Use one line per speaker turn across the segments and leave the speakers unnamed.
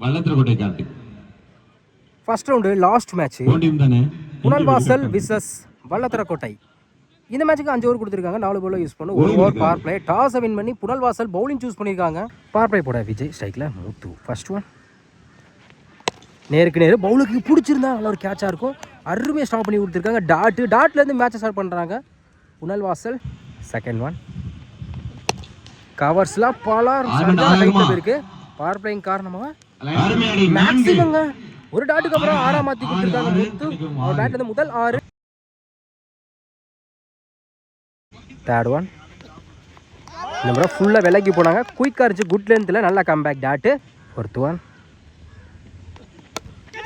வல்லத்திரக்கோட்டை Karthik.
First round last match Punalvasal versus Vallathirakottai. இந்த மேட்சுக்கு 5 over கொடுத்துருக்காங்க. 4 பால் யூஸ் பண்ணி 1 ஓவர் பவர் பிளே. டாஸை வின் பண்ணி புனல்வாசல் பவுலிங் சூஸ் பண்ணியிருக்காங்க. பவர் பிளே போட விஜய், ஸ்ட்ரைக்கில் முத்து. ஃபர்ஸ்ட் ஒன் நேருக்கு நேரு பவுலுக்கு பிடிச்சிருந்தா நல்ல ஒரு கேட்சாக இருக்கும். அருமையாக ஸ்டாப் பண்ணி கொடுத்துருக்காங்க. டாட்லேருந்து மேட்சை ஸ்டார்ட் பண்ணுறாங்க புனல்வாசல். செகண்ட் ஒன் கவர்ஸ்லாம் பல இருக்குது. பவர் பிளேயிங் காரணமாக மேக்ஸிமங்க ஒரு டாட்டுக்கு அப்புறம் 6 மாற்றி கொடுத்துருக்காங்க முத்து. அவர் பேட்லேருந்து முதல் 6. தேர்ட் ஒன் இந்த முறை ஃபுல்லாக விலைக்கு போனாங்க. குயிக்காக இருந்துச்சு. குட் லென்த்தில் நல்ல கம்பேக் டாட்டு. ஃபோர்த் ஒன்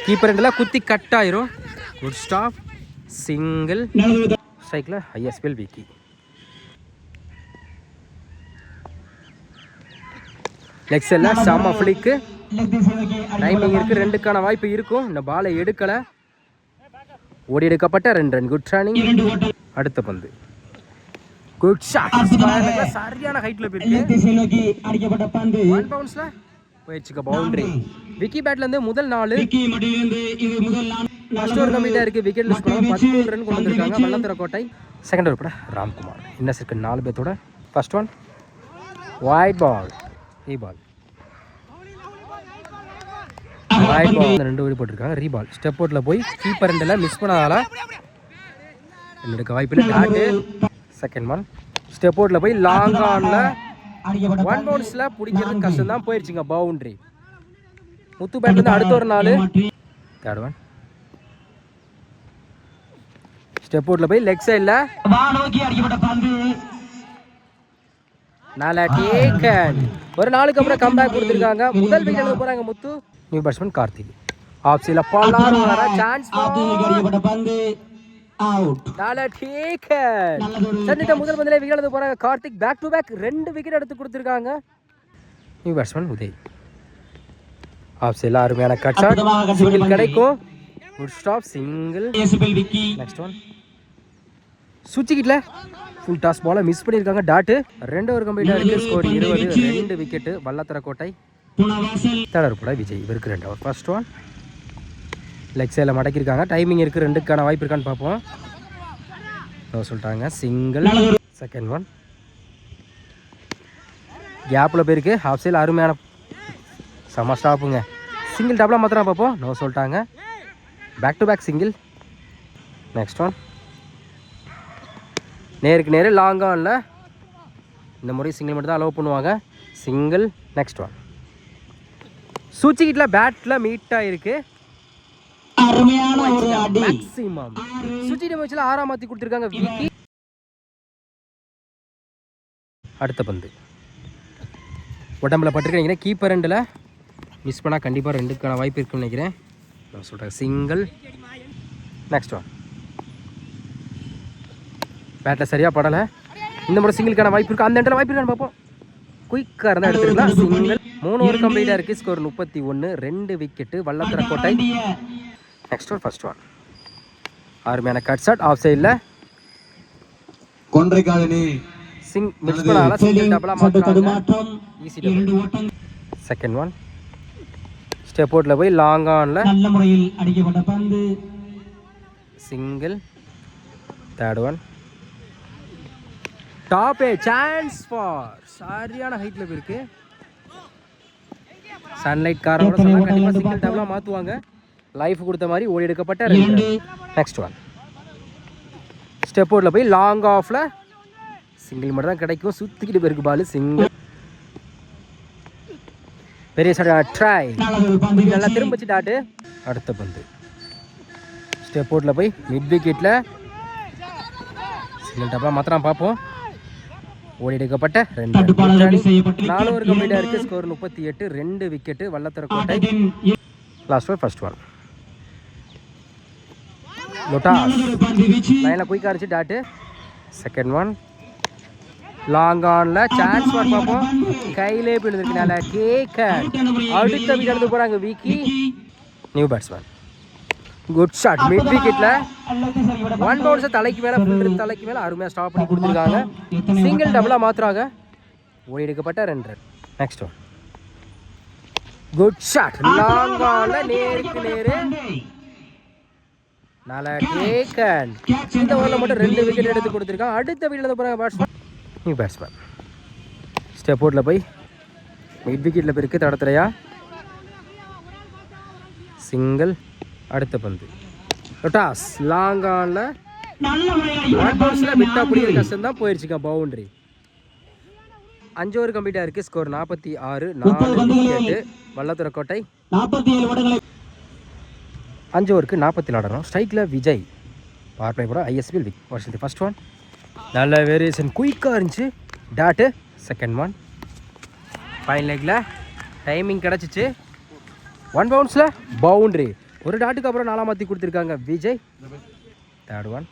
கீப்பர் ரெண்டில் குத்தி கட் ஆயிரும். Good stop. சிங்கிள். ஸ்ட்ரைக்கில் ஐஎஸ்பிஎல் விக்கி. லெக் செல்ல செம்ம ஃபிளிக்கு. டைமிங் இருக்குது. 2க்கான வாய்ப்பு இருக்கும். இந்த பாலை எடுக்கலை. ஓடி எடுக்கப்பட்ட 2 ரன். Good running. அடுத்த பந்து குட் ஷாட். சரியான ஹைட்ல போயிருக்கு. அடிக்கப்பட்ட பந்து 1 பவுன்ஸ்ல போயிடுச்சுக்க பவுண்டரி. விக்கி பேட்ல இருந்து முதல் 4. ஃபர்ஸ்ட் ஓவர் கம்ப்ளீட்டா இருக்கு. விக்கெட் லூஸ் பண்ணாம 13 ரன் கொண்டு வந்திருக்காங்க வல்லத்திரக்கோட்டை. செகண்ட் ஓவர் கூட ராம்குமார். இன்னஸ் இருக்கு 4 பேத்தோட. First one wide ball. Reball. Wide ball 2 ஓடி போட்டிருக்காங்க. ரீபால் ஸ்டெப் அவுட்ல போய் கீப்பர் ரெண்டில் மிஸ் பண்ணதால என்னோட வாய்ப்பு டாட்டு. செகண்ட் ஒன் ஸ்டெப் அவுட்ல போய் லாங் ஆன்ல 1 பவுன்ஸ்ல பிடிக்கிறது கஷ்டம் தான். போயிடுச்சுங்க பவுண்டரி. முத்து பேட்ல இருந்து அடுத்த ஒரு 4. தேர்ட் ஒன் ஸ்டெப் அவுட்ல போய் லெக் சைடுல நாலா டேக்கன். ஒரு 4க்கு அப்புறம் கம்பேக் கொடுத்துருக்காங்க. முதல் விக்கெட் எடுக்க போறாங்க Muthu. New batsman Karthik. Off சைடுல பல்லார் வர சான்ஸ். பந்து அவுட். நாலா டேக்கன். சென்னைட்ட முதல் பந்திலே விக்கெட் எடுக்க போறாங்க Karthik. Back to back 2 wicket எடுத்து கொடுத்துருக்காங்க. New batsman Uday. ஆஃப் சைடுல அருமையான கட் ஷாட். சிங்கிள் கிடைக்கும். Good stop. Single. Next one சுச்சிக்கிட்டல ஃபுல் டாஸ் பாலை மிஸ் பண்ணியிருக்காங்க. டாட்டு. 2 ஓவர் கம்ப்ளீட்டாக இருக்குது. ஸ்கோர் 20. 2 விக்கெட்டு வல்லத்திரக்கோட்டை. தேர்ட் கூட விஜய். இவருக்கு 2 ஓவர். ஃபர்ஸ்ட் ஒன் லெக் சைடில் மடக்கியிருக்காங்க. டைமிங் இருக்குது. 2க்கான வாய்ப்பு இருக்கான்னு பார்ப்போம். சொல்லிட்டாங்க சிங்கிள். செகண்ட் ஒன் கேப்பில் போயிருக்கு. ஹாஃப் சைடில் அருமையான செம்ம ஸ்டாப்புங்க. சிங்கிள் டபுளாக மாத்திரம் பார்ப்போம். நோ சொல்லிட்டாங்க. Back to back single. Next one நேருக்கு நேரு லாங் ஆனில். இந்த முறை சிங்கிள் மட்டும் தான் அலோவ் பண்ணுவாங்க. சிங்கிள். நெக்ஸ்ட் ஒன் சூச்சிக்கிட்டல பேட்டில் மீட்டாக இருக்குது. மேக்ஸிமம் சுச்சிட்ட மேட்ச்ல 6 மாத்தி கொடுத்துருக்காங்க விக்கி. அடுத்த பந்து உடம்புல பட்டிருக்கேன் நினைக்கிறேன். கீப்பர் ரெண்டில் மிஸ் பண்ணால் கண்டிப்பாக 2க்கான வாய்ப்பு இருக்குன்னு நினைக்கிறேன். நான் சொல்கிறேன் சிங்கிள். நெக்ஸ்ட் ஒன் பேட்டில் சரியாக படலை. இந்த முறை சிங்கிளுக்கான வாய்ப்பு இருக்குது. அந்த இடத்துல வாய்ப்பு இருக்கான்னு பார்ப்போம். குயிக்காக இருந்தால் எடுத்துக்கலாம். சிங்கிள். 3 ஓவர் கம்ப்ளீட்டாக இருக்குது. Score 31. 2 wicket Vallathirakottai. Next one first one அருமையான கட் ஷாட். ஆஃப் சைடில் மிஸ் பண்ணால சிங்கிள் டபுளா மாற்றம். Easy double. Second one step அவுட்ல போய் லாங் ஆன்ல நல்ல முறையில் அடிக்கப்பட்ட பந்து. Single. Third one top a chance for. சரியான ஹைட்ல இருக்கு. சன்லைட் காரோட சொன்னா கண்டிப்பா சிங்கிள் டபுளா மாத்துவாங்க. லைஃப் கொடுத்த மாதிரி ஓடி எடுக்கப்பட்ட 2. நெக்ஸ்ட் ஒன் ஸ்டெப் அவுட்ல போய் லாங் ஆஃப்ல சிங்கிள் மட்டும் தான் கிடைக்கும். சுத்திக்கிட்டு போயிருக்கு பால். சிங்கிள். பெரிய ட்ரை நல்லா திரும்பிச்சு டாட்டு. அடுத்த பந்து ஸ்டெப் அவுட்ல போய் மிட் விக்கெட்ல சிங்கிள் டபுளா மாத்திரம் பார்ப்போம். ஓடி எடுக்கப்பட்ட 2. 4 ஓவர் கம்ப்ளீட்டாக இருக்குது. Score 38. 2 wicket Vallathirakottai. Last over first one லொட்டாஸ் லைனில் குயிக்காக இருந்துச்சு டாட்டு. செகண்ட் ஒன் லாங் ஆன்ல சான்ஸ் பார்ப்போம். கையிலே போயிருந்துருக்கனால கேட்க அடுத்த விக்கெட் எடுத்து போகிறாங்க Vicky. New batsman. Good shot. Mid விக்கெட்ல 1 பவுன்ஸ் தலைக்கு மேலே அருமையாக ஸ்டாப் பண்ணி கொடுத்துருக்காங்க. சிங்கிள் டபுளாக மாத்துறாங்க. ஓடி எடுக்கப்பட்ட 2 run. Next one good shot. Long ஆன்ல நேருக்கு நேரு. நல்லா டேக்கன். இந்த ஓவரில் மட்டும் 2 விக்கெட் எடுத்து கொடுத்துருக்கான். அடுத்த விக்கெட் போகிறாங்க பேட்ஸ்மேன். நியூ பேட்ஸ்மேன் ஸ்டெப் அவுட்டில் போய் மிட் விக்கெட்டில் போயிருக்கு. தடத்துறையா சிங்கிள். அடுத்த பந்து டாஸ். லாங் ஆன்ல விட்டா புரியுற கஷ்டம் தான். போயிடுச்சுக்கா பவுண்டரி. 5 ஓவர் கம்ப்ளீட்டாக இருக்குது. ஸ்கோர் 46. 4 விக்கெட்டு. வல்லத்துறைக்கோட்டை 5 ஓவருக்கு 40 ஆடணும். ஸ்ட்ரைக்கில் விஜய். பவர் பிளே போட ஐஎஸ்பிஎல் வருஷத்து ஃபர்ஸ்ட் ஒன். நல்ல வேரியேஷன் குயிக்காக இருந்துச்சு. Dot second one. ஃபைன் லெக்கில் டைமிங் கிடச்சிச்சு. 1 பவுன்ஸில் பவுண்ட்ரி. ஒரு டாட்டுக்கு அப்புறம் 4 மாற்றி கொடுத்துருக்காங்க விஜய். Third one.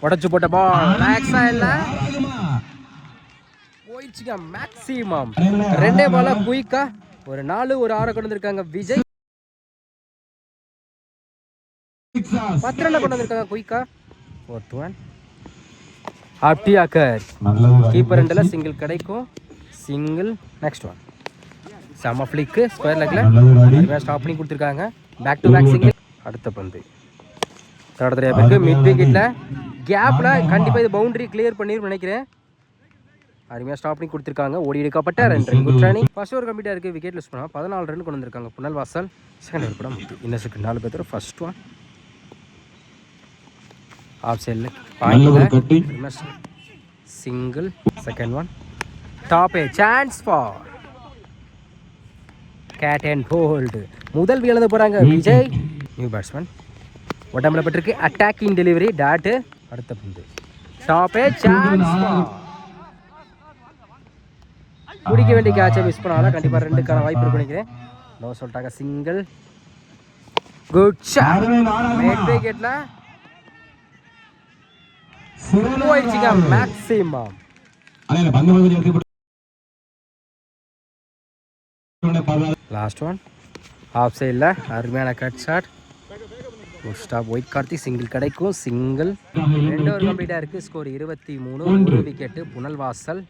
உடச்சு போட்ட பால் ரிலாக்ஸாக இல்லை போயிடுச்சுங்க. மேக்ஸிமம் 2 பாலாக குயிக்காக ஒரு 4 ஒரு 6 கொண்டு வந்திருக்காங்க விஜய். 10 ரன் கொண்டு வந்திருக்காங்க குயிக்கா. Fourth one. ஆப்டியாக்கர் கீப்பர் ரெண்டில் சிங்கிள் கிடைக்கும். சிங்கிள். Next one. செம்ம ஃபிளிக்கு ஸ்கொயர் லெக்கில் ஸ்டாப் பண்ணி கொடுத்துருக்காங்க. Back to back single. அடுத்த பந்து தடத்துறையா பேருக்கு மிட் விக்கெட்டில் கேப்பில் கண்டிப்பாக இது பவுண்டரி கிளியர் பண்ணிருன்னு நினைக்கிறேன். அருமையாக ஸ்டாப் பண்ணி கொடுத்துருக்காங்க. ஓடி எடுக்கப்பட்ட 2 run. Good running. First over கம்ப்ளீட்டாக இருக்குது. விக்கெட் லூஸ் பண்ணால் 14 ரன் கொண்டு வந்திருக்காங்க புனல் வாசல். செகண்ட் ஓவர் கூட இன்னும் 4 பேர். First one. ஆஃப் சைடில் single. Second one. Top a chance for caught and bowled. முதல் எழுத போகிறாங்க விஜய். New batsman. உடம்புல பட்டிருக்கு அட்டாக்கிங் டெலிவரி. டாட்டு. அடுத்த பந்து டாப் ஏ சான்ஸ் ஃபார். குடிக்க வேண்டிய கேட்சை மிஸ் பண்ணாலும் கண்டிப்பாக 2க்கான வாய்ப்பு இருக்கு நினைக்கிறேன். நோ சொல்லிட்டாங்க. சிங்கிள். Good shot. மிட் விக்கெட்ல போயிடுச்சுங்க. Maximum last one. ஆஃப் சைடில் அருமையான cut shot. Good stop. Wide Karthik single கிடைக்கும். சிங்கிள். 2 ஓவர் கம்ப்ளீட்டாக இருக்குது. ஸ்கோர் 23. 1 விக்கெட்டு புனல் வாசல்.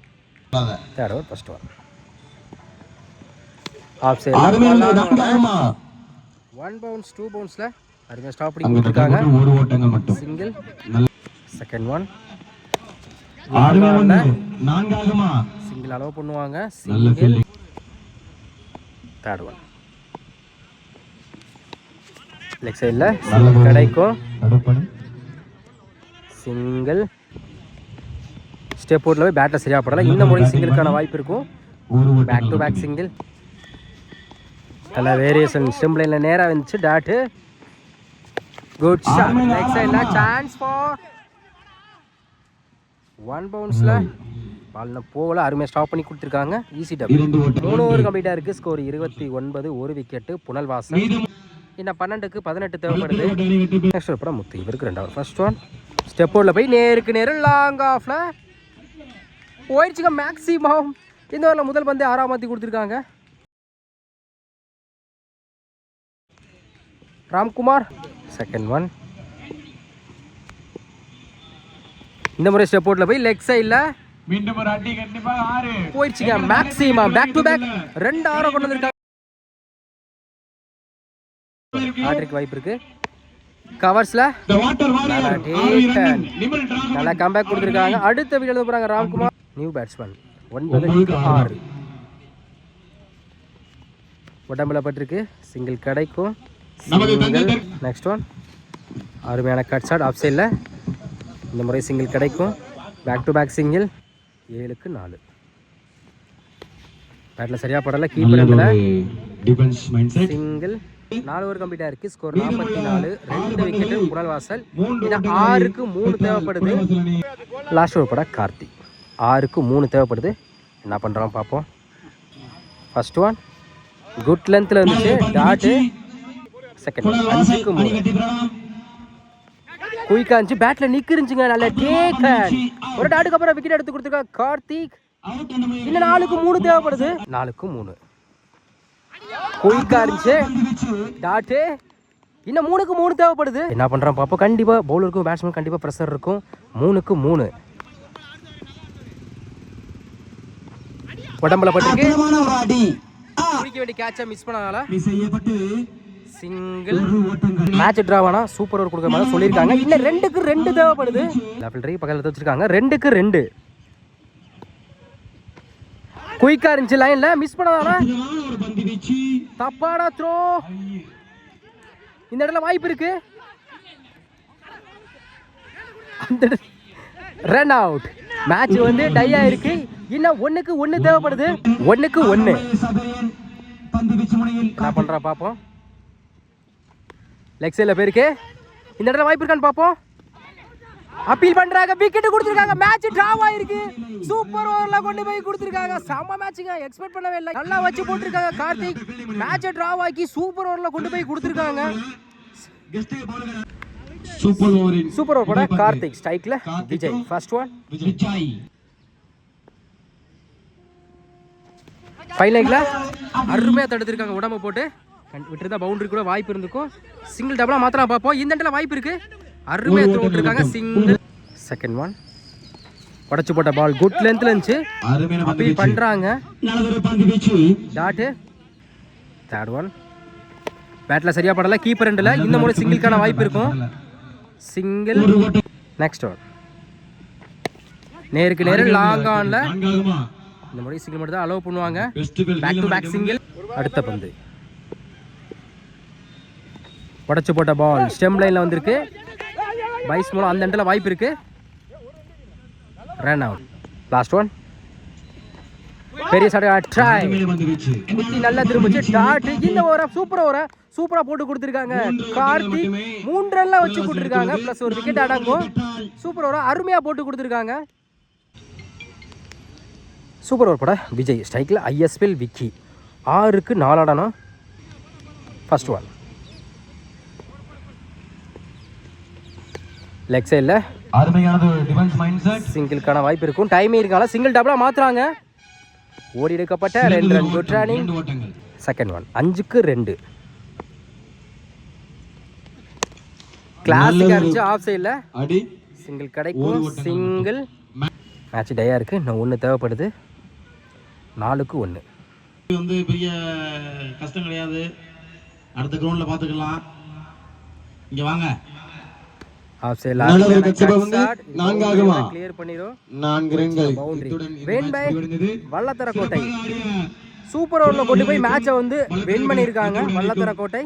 Third over first one. Off சைடில் 1 பவுன்ஸ் 2 பவுன்ஸில் அருமையாக ஸ்டாப் பண்ணி கொடுத்துருக்காங்க. Single. Second one. Single allow பண்ணுவாங்க. சிங்கிள். Third one. லெக் சைடில் கிடைக்கும். சிங்கிள். ஸ்டெப் அவுட்டில் போய் பேட்டில் சரியாக போடலாம். இந்த முறை சிங்கிளுக்கான வாய்ப்பு இருக்கும். Back to back single. நல்ல வேரியேஷன். ஸ்டெம் லைனில் நேராக வந்துச்சு. டாட்டு. Good shot. லெக் சைடில் சான்ஸ் ஃபார் 1 பவுன்ஸில் பால் போகல. அருமையாக ஸ்டாப் பண்ணி கொடுத்துருக்காங்க. Easy dub. 3 ஓவர் கம்ப்ளீட்டாக இருக்குது. ஸ்கோர் 29. 1 விக்கெட்டு புனல் வாசல். இன்னும் 12க்கு 18 தேவைப்படுது. நெக்ஸ்ட் ஓவர் படம் முத்து. இவருக்கு 2 ஓவர். First one. ஸ்டெப் ஓவரில் போய் நேருக்கு நேரம் லாங் ஆஃபில் போயிடுச்சுங்க. மேக்ஸிமம் இந்த ஓவரில் முதல் பந்து 6 மாற்றி கொடுத்துருக்காங்க. ராம்குமார். Second one. இந்த முறை ஸ்டெப் அவுட்ல போய் லெக் சைடில் மீண்டும் ஒரு அடி. கண்டிப்பா 6 போயிடுச்சுங்க. மேக்ஸிமம் பேக் டு பேக் 2 6 கொண்டு வந்திருக்காங்க. ஹாட்ரிக் வாய்ப்பு இருக்கு. கவர்ஸ்ல நல்லா கம்பேக் கொடுத்துருக்காங்க. அடுத்த விக்கெட் எழுத போறாங்க ராம்குமார். New batsman. 9-6. உடம்புல பட்டிருக்கு. சிங்கிள் கிடைக்கும். Next one. அருமையான கட் ஷாட். ஆஃப் சைடில் இந்த முறை சிங்கிள் கிடைக்கும். Back to back single. 7-4. பேட்டில் சரியாக படலை. Keeper single. 4 ஓவர் கம்ப்ளீட்டாக இருக்குது. ஸ்கோர் 44. 2 விக்கெட்டு புனல் வாசல். 6க்கு 3 தேவைப்படுது. லாஸ்ட் ஓவர் பட கார்த்திக். 6க்கு 3 தேவைப்படுது. என்ன பண்ணுறோம் பார்ப்போம். First one. குட் லென்த்தில் இருந்துச்சு. டாட்டு. செகண்ட் 5க்கு 3 குயிக்கா இருந்துச்சு. பேட்டில் நிற்கிருந்துச்சுங்க. நல்ல டேக்கன். ஒரு டாட்டுக்கு அப்புறம் விக்கெட் எடுத்து கொடுத்துருக்காங்க கார்த்திக். இன்னும் 4க்கு 3 தேவைப்படுது. 4க்கு 3 குயிக்கா இருந்துச்சு. டாட்டு. இன்னும் 3க்கு 3 தேவைப்படுது. என்ன பண்ணுறோம் பார்ப்போம். கண்டிப்பாக பவுலருக்கும் பேட்ஸ்மேன் கண்டிப்பாக ப்ரெஷர் இருக்கும். 3க்கு 3 உடம்புல பட்டிருக்கு. பிடிக்க வேண்டிய கேட்சை மிஸ் பண்ணனால சிங்கிள். மேட்ச் டிராவானா சூப்பர் ஓவர் கொடுக்குற மாதிரி சொல்லியிருக்காங்க. இன்னும் 2க்கு 2 தேவைப்படுது. லெஃப்ட் ட்ரை பக்கத்தில் வச்சிருக்காங்க. 2க்கு 2 குயிக்கா இருந்துச்சு. லைன்ல மிஸ் பண்ணதானா தப்பான த்ரோ. இந்த இடத்துல வாய்ப்பு இருக்கு. Run out. மேட்ச் வந்து டை ஆயிருக்கு. இன்னும் 1க்கு 1 தேவைப்படுது. 1க்கு 1 என்ன பண்றா பாப்போம். லெக் சைடில் போயிருக்கு. இந்த இடத்துல வாய்ப்பு இருக்கான்னு பார்ப்போம். அப்பீல் பண்றாங்க. விக்கெட் கொடுத்துருக்காங்க. மேட்ச் டிராவ் ஆயிருக்கு. சூப்பர் ஓவர்ல கொண்டு போய் கொடுத்துருக்காங்க. செம்ம மேட்சுங்க. எக்ஸ்பெக்ட் பண்ணவே இல்லை. நல்லா வச்சு போட்டுருக்காங்க கார்த்திக். மேட்சை டிராவ் ஆக்கி சூப்பர் ஓவர்ல கொண்டு போய் கொடுத்துருக்காங்க. சூப்பர் ஓவர் போட கார்த்திக். ஸ்ட்ரைக்ல விஜய். First one. ஃபைனல் லெக்ல அருமையா தடுத்திருக்காங்க. உடம்பு போட்டு விட்டுருந்தா பவுண்டரி கூட வாய்ப்பு இருந்துக்கும். சிங்கிள் டபுளா மாத்திரம் பார்ப்போம். இந்த இடத்துல வாய்ப்பு இருக்கு. அருமையா த்ரோ விட்டுருக்காங்க. சிங்கிள். Second one. உடச்சு போட்ட பால் குட் லென்த்ல இருந்துச்சு. அப்பீல் பண்றாங்க. டாட். Third one. பேட்ல சரியா படல. கீப்பர் எண்ட்ல இந்த முறை சிங்கிள்கான வாய்ப்பு இருக்கும். சிங்கிள். Next one. நேருக்கு நேரு லாங் ஆன்ல இந்த முறை சிங்கிள் மட்டும் தான் அலோவ் பண்ணுவாங்க. Back to back single. அடுத்த பந்து உடச்சு போட்ட பால் ஸ்டெம் லைன்ல வந்திருக்கு. பைஸ் மூலம் அந்த இடத்துல வாய்ப்பு இருக்கு. Run out. Last one. பெரிய சடை ட்ரை. குத்தி நல்லா திரும்பிச்சு. டாட். இந்த ஓவரை சூப்பர் ஓவரை சூப்பரா போட்டு கொடுத்துருக்காங்க. கார்த்திக் 3 ரன்ல வச்சு கொடுத்துருக்காங்க. பிளஸ் ஒரு விக்கெட் அடங்கும். சூப்பர் ஓவரை அருமையா போட்டு கொடுத்துருக்காங்க. சூப்பர் ஓவர் போட விஜய். ஸ்ட்ரைக்ல ஐஎஸ்எல் விக்கி. 6க்கு 4 ஆடணும். First one. லெக் சைடில் சிங்கிள்கான வாய்ப்பு இருக்கும். டைமே இருக்கால. சிங்கிள் டபுளா மாத்துறாங்க. ஓடி எடுக்கப்பட்ட 2 run. Good running. Second one. 5க்கு 2 கிளாசிக்கா இருந்துச்சு. ஆஃப் சைடில் சிங்கிள் கிடைக்கும். சிங்கிள். மேட்ச் டயா இருக்கு. இன்னும் 1 தேவைப்படுது. 4க்கு 1
வந்து பெரிய கஷ்டம் கிடையாது. அடுத்த கிரவுண்ட்ல பாத்துக்கலாம். இங்க வாங்க.
ஆஃப் சைடுல கிளியர் பண்ணிரும். 4 ரன்கள். When by வல்லத்தரக்கோட்டை. சூப்பர் ஓவர்ல கொண்டு போய் மேட்சை வந்து வின் பண்ணிருக்காங்க வல்லத்தரக்கோட்டை.